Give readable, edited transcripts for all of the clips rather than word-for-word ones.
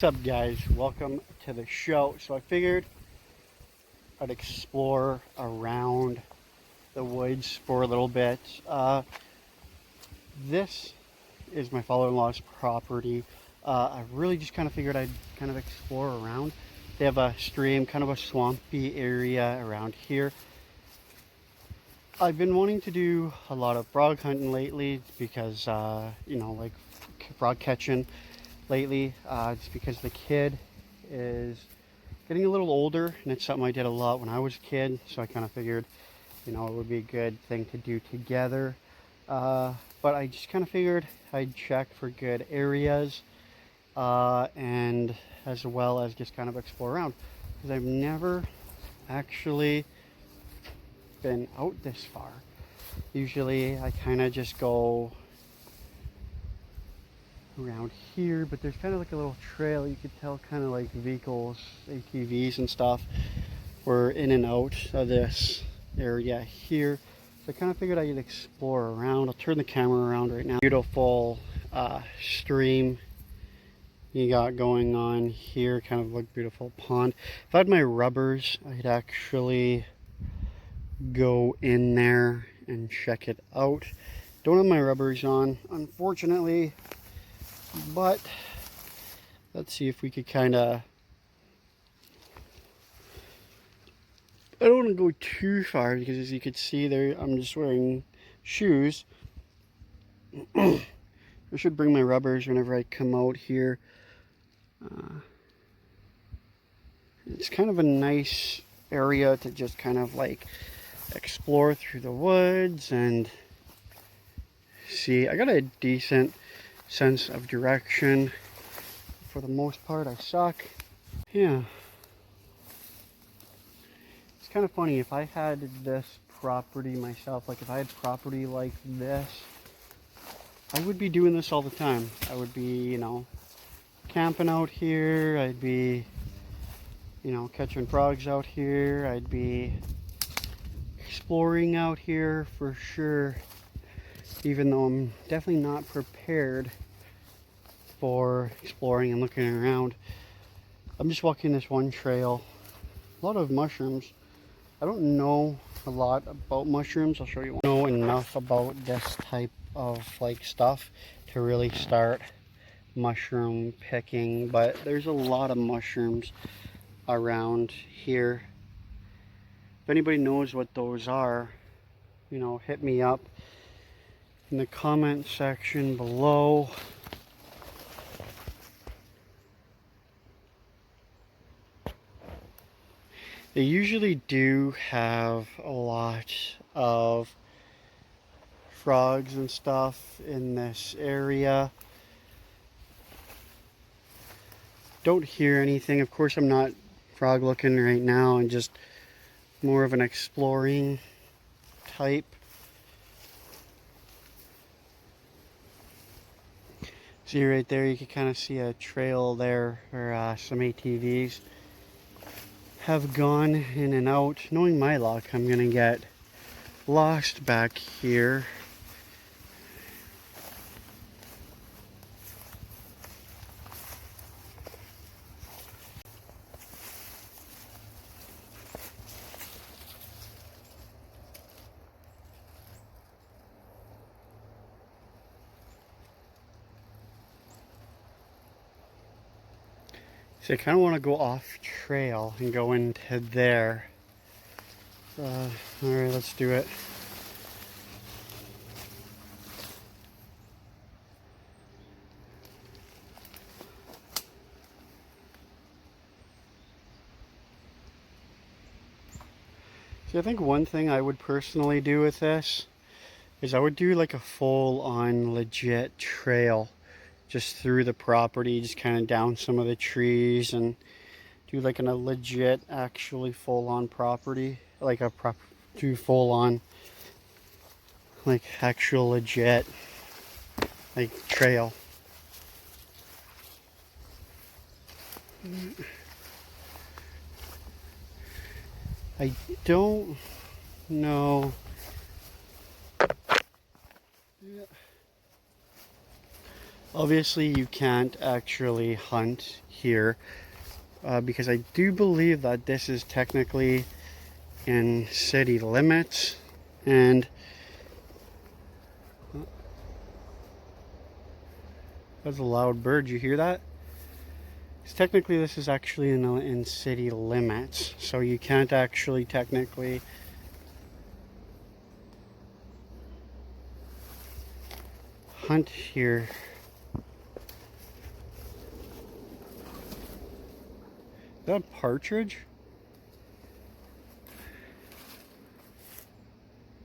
What's up, guys? Welcome to the show. So I figured I'd explore around the woods for a little bit. This is my father-in-law's property. I really just kind of figured I'd kind of explore around. They have a stream, kind of a swampy area around here. I've been wanting to do a lot of frog hunting lately because, like frog catching lately, just because the kid is getting a little older, and it's something I did a lot when I was a kid, so I kind of figured, it would be a good thing to do together. But I just kind of figured I'd check for good areas, and as well as just kind of explore around, because I've never actually been out this far. Usually I kind of just go around here, but there's kind of like a little trail. You could tell kind of like vehicles, ATVs and stuff were in and out of this area here. So I kind of figured I'd explore around. I'll turn the camera around right now. Beautiful stream you got going on here, kind of like beautiful pond. If I had my rubbers, I'd actually go in there and check it out. Don't have my rubbers on, unfortunately. But let's see if we could kind of, I don't want to go too far because as you can see there, I'm just wearing shoes. I should bring my rubbers whenever I come out here. It's kind of a nice area to just kind of like explore through the woods and see. I got a decent sense of direction. For the most part, I suck. Yeah. It's kind of funny, if I had this property myself, like if I had property like this, I would be doing this all the time. I would be, camping out here. I'd be, catching frogs out here. I'd be exploring out here for sure. Even though I'm definitely not prepared for exploring and looking around. I'm just walking this one trail. A lot of mushrooms. I don't know a lot about mushrooms. I'll show you. I don't know enough about this type of stuff to really start mushroom picking, but there's a lot of mushrooms around here. If anybody knows what those are, hit me up in the comment section below. They usually do have a lot of frogs and stuff in this area. Don't hear anything. Of course, I'm not frog looking right now, and just more of an exploring type. See right there, you can kind of see a trail there where some ATVs have gone in and out. Knowing my luck, I'm gonna get lost back here. So I kind of want to go off trail and go into there. Alright, let's do it. So I think one thing I would personally do with this is I would do like a full-on legit trail just through the property, just kind of down some of the trees, and do like a legit, actually full-on property, like do full-on, like actual legit, like trail. I don't know. Obviously you can't actually hunt here because I do believe that this is technically in city limits, and that's a loud bird. You hear that? Because technically this is actually in city limits, so you can't actually technically hunt here. Is that a partridge?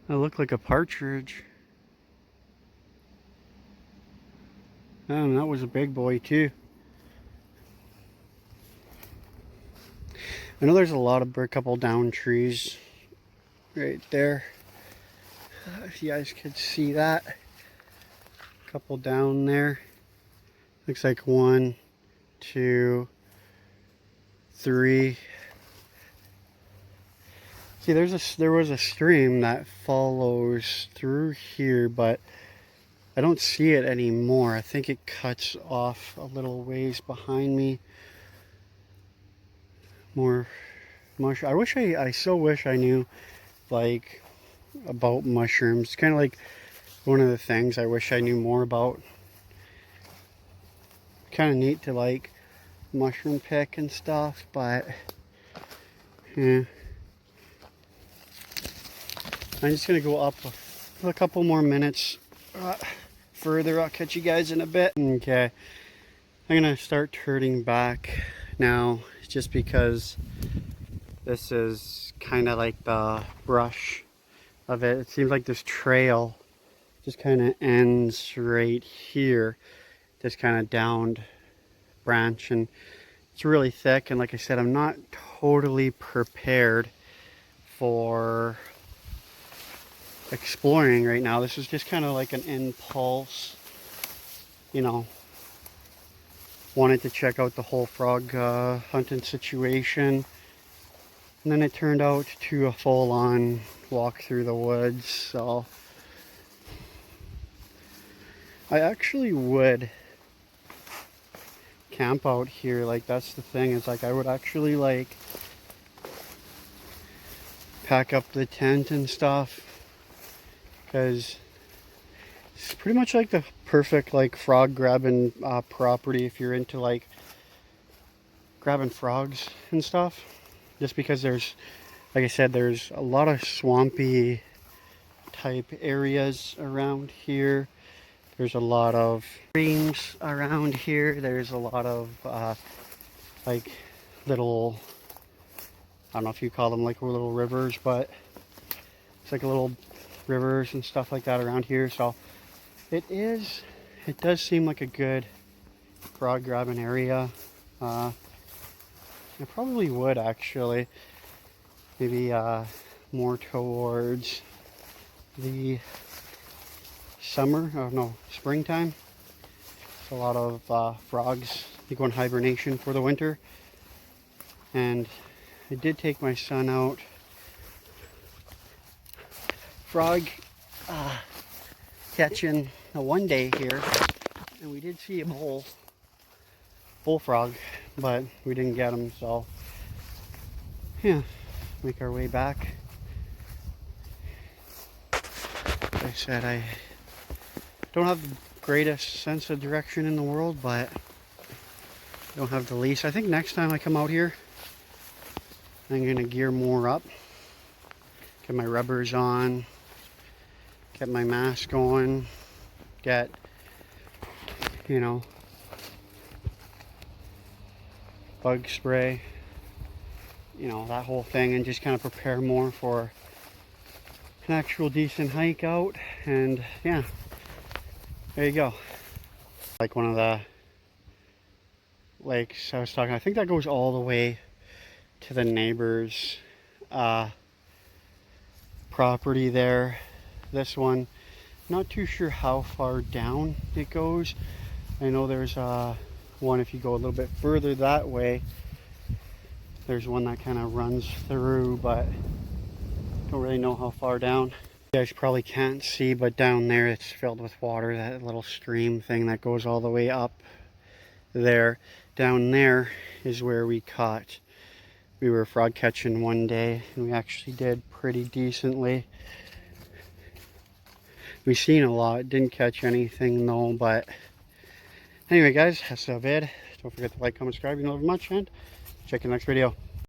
That looked like a partridge. And that was a big boy too. I know there's a lot of a couple down trees right there. If you guys could see that. A couple down there. Looks like 1, 2, 3. See, there was a stream that follows through here, but I don't see it anymore. I think it cuts off a little ways behind me. More mushroom. I so wish I knew like about mushrooms. It's kind of like one of the things I wish I knew more about. Kind of neat to like mushroom pick and stuff, but yeah. I'm just gonna go up a couple more minutes further. I'll catch you guys in a bit. Okay, I'm gonna start turning back now, just because this is kind of like the brush of it. It seems like this trail just kind of ends right here, this kind of downed branch, and it's really thick. And like I said, I'm not totally prepared for exploring right now. This is just kind of like an impulse, you know. Wanted to check out the whole frog hunting situation, and then it turned out to a full-on walk through the woods. So I actually would camp out here. Like, that's the thing, is like I would actually like pack up the tent and stuff, because it's pretty much like the perfect like frog grabbing property if you're into like grabbing frogs and stuff. Just because there's, like I said, there's a lot of swampy type areas around here. There's a lot of streams around here. There's a lot of like little, I don't know if you call them like little rivers, but it's like a little rivers and stuff like that around here. So it does seem like a good frog grabbing area. I probably would actually, maybe more towards the summer, oh no, springtime. It's a lot of frogs, they go in hibernation for the winter. And I did take my son out frog catching one day here, and we did see a bullfrog, but we didn't get him. So yeah, make our way back. Like I said, I don't have the greatest sense of direction in the world, but I don't have the least. I think next time I come out here, I'm gonna gear more up, get my rubbers on, get my mask on, get, you know, bug spray, you know, that whole thing, and just kind of prepare more for an actual decent hike out. And yeah, there you go. Like one of the lakes I was talking, I think that goes all the way to the neighbor's property there. This one, not too sure how far down it goes. I know there's one, if you go a little bit further that way, there's one that kind of runs through, but don't really know how far down. You guys probably can't see, but down there it's filled with water, that little stream thing that goes all the way up there. Down there is where we were frog catching one day, and we actually did pretty decently. We seen a lot, didn't catch anything though, but anyway guys, that's the vid. Don't forget to like, comment, subscribe, you know very much, and check you in the next video.